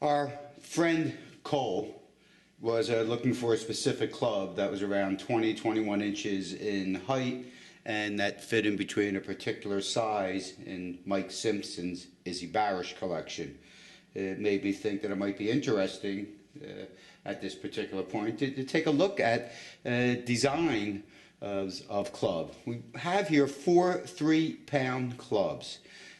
Our friend Cole was looking for a specific club that was around 21 inches in height and that fit in between a particular size in Mike Simpson's Izzy Barish collection. It made me think that it might be interesting at this particular point to take a look at design of club. We have here 4 3-pound clubs.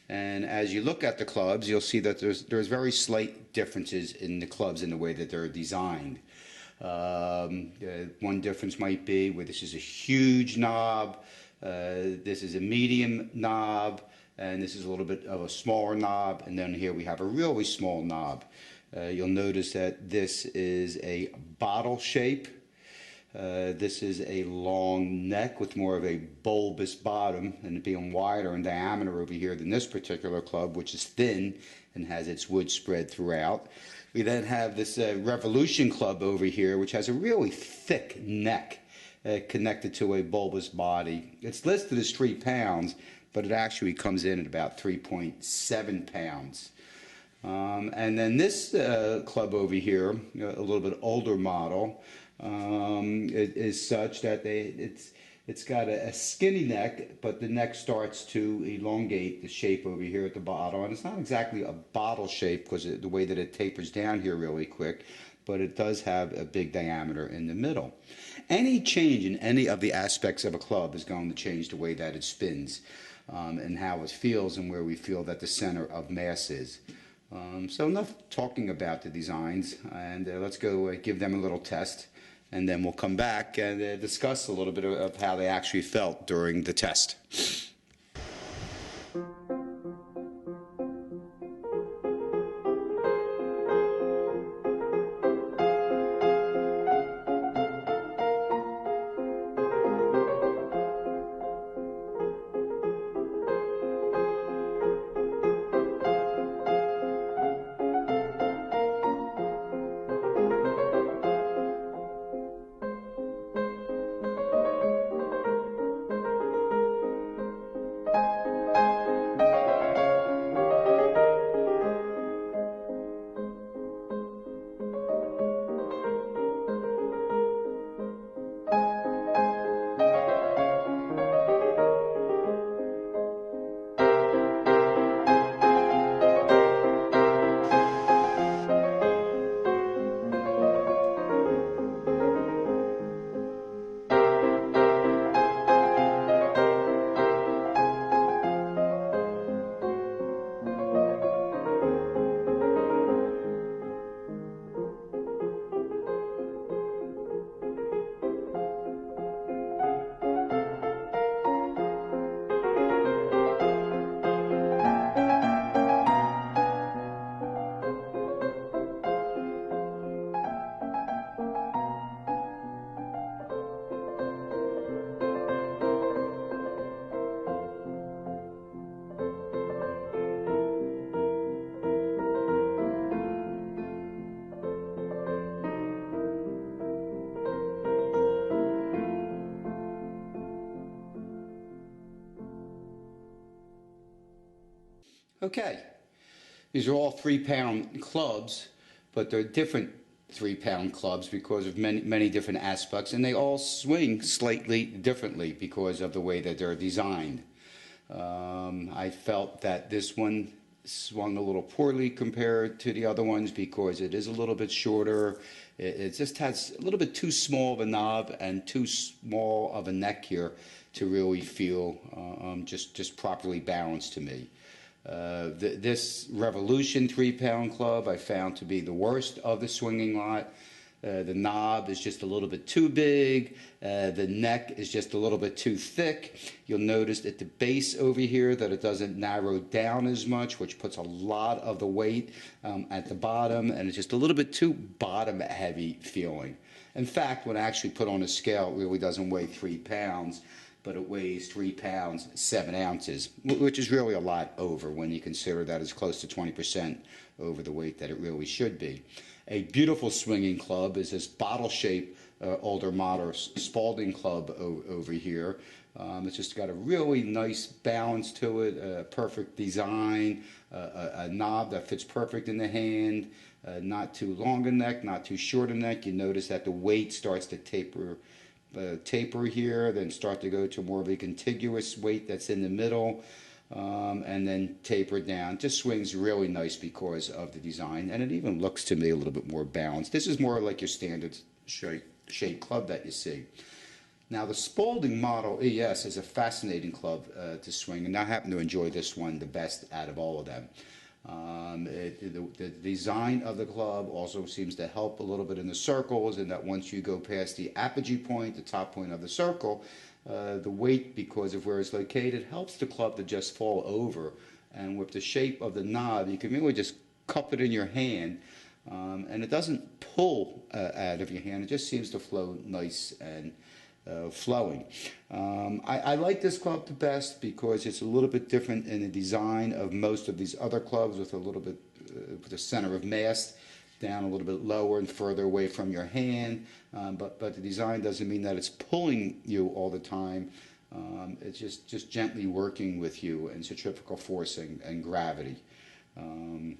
And as you look at the clubs, you'll see that there's very slight differences in the clubs in the way that they're designed. One difference might be where this is a huge knob, this is a medium knob, and this is a little bit of a smaller knob, and then here we have a really small knob. You'll notice that this is a bottle shape. This is a long neck with more of a bulbous bottom and being wider in diameter over here than this particular club, which is thin and has its wood spread throughout. We then have this Revolution club over here, which has a really thick neck connected to a bulbous body. It's listed as 3 pounds, but it actually comes in at about 3.7 pounds. And then this club over here, a little bit older model, it is such that it's got a skinny neck, but the neck starts to elongate the shape over here at the bottom. And it's not exactly a bottle shape because the way that it tapers down here really quick, but it does have a big diameter in the middle. Any change in any of the aspects of a club is going to change the way that it spins and how it feels and where we feel that the center of mass is. So enough talking about the designs, and let's go give them a little test, and then we'll come back and discuss a little bit of how they actually felt during the test. Okay, these are all 3-pound clubs, but they're different 3-pound clubs because of many different aspects, and they all swing slightly differently because of the way that they're designed. I felt that this one swung a little poorly compared to the other ones because it is a little bit shorter. It just has a little bit too small of a knob and too small of a neck here to really feel just properly balanced to me. This Revolution 3-pound club I found to be the worst of the swinging lot. The knob is just a little bit too big. The neck is just a little bit too thick. You'll notice at the base over here that it doesn't narrow down as much, which puts a lot of the weight at the bottom, and it's just a little bit too bottom heavy feeling. In fact, when I actually put on a scale, it really doesn't weigh 3 pounds. But it weighs 3 pounds, 7 ounces, which is really a lot over when you consider that it's close to 20% over the weight that it really should be. A beautiful swinging club is this bottle-shaped older model Spaulding club over here. It's just got a really nice balance to it, a perfect design, a knob that fits perfect in the hand, not too long a neck, not too short a neck. You notice that the weight starts to taper here, then start to go to more of a contiguous weight that's in the middle, and then taper down. Just swings really nice because of the design, and it even looks to me a little bit more balanced. This is more like your standard shape club that you see. Now, the Spaulding Model E.S is a fascinating club to swing, and I happen to enjoy this one the best out of all of them. The design of the club also seems to help a little bit in the circles, and that once you go past the apogee point, the top point of the circle, the weight, because of where it's located, helps the club to just fall over. And with the shape of the knob, you can really just cup it in your hand, and it doesn't pull out of your hand. It just seems to flow nice and flowing. I like this club the best because it's a little bit different in the design of most of these other clubs, with a little bit with the center of mass down a little bit lower and further away from your hand. But the design doesn't mean that it's pulling you all the time. It's just gently working with you in centrifugal forcing and gravity. And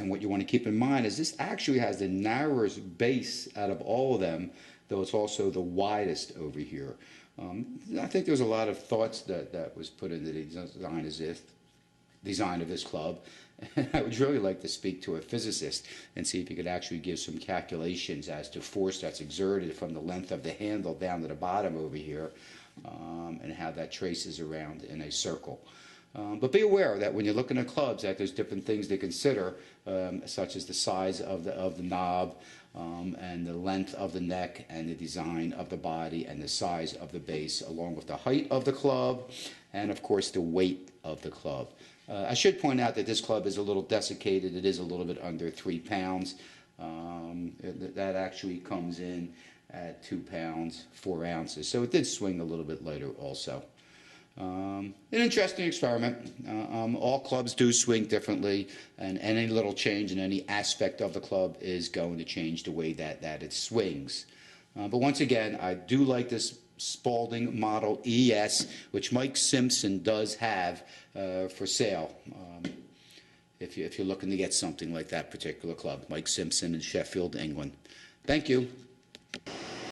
what you want to keep in mind is this actually has the narrowest base out of all of them, though it's also the widest over here. I think there's a lot of thoughts that was put into the design of this club. And I would really like to speak to a physicist and see if he could actually give some calculations as to force that's exerted from the length of the handle down to the bottom over here, and how that traces around in a circle. But be aware that when you're looking at clubs, that there's different things to consider, such as the size of the knob, and the length of the neck, and the design of the body, and the size of the base, along with the height of the club, and of course the weight of the club. I should point out that this club is a little desiccated. It is a little bit under 3 pounds. That actually comes in at 2 pounds 4 ounces. So it did swing a little bit lighter also. An interesting experiment. All clubs do swing differently, and any little change in any aspect of the club is going to change the way that it swings. But once again, I do like this Spaulding Model E.S, which Mike Simpson does have for sale. If you're looking to get something like that particular club, Mike Simpson in Sheffield, England. Thank you.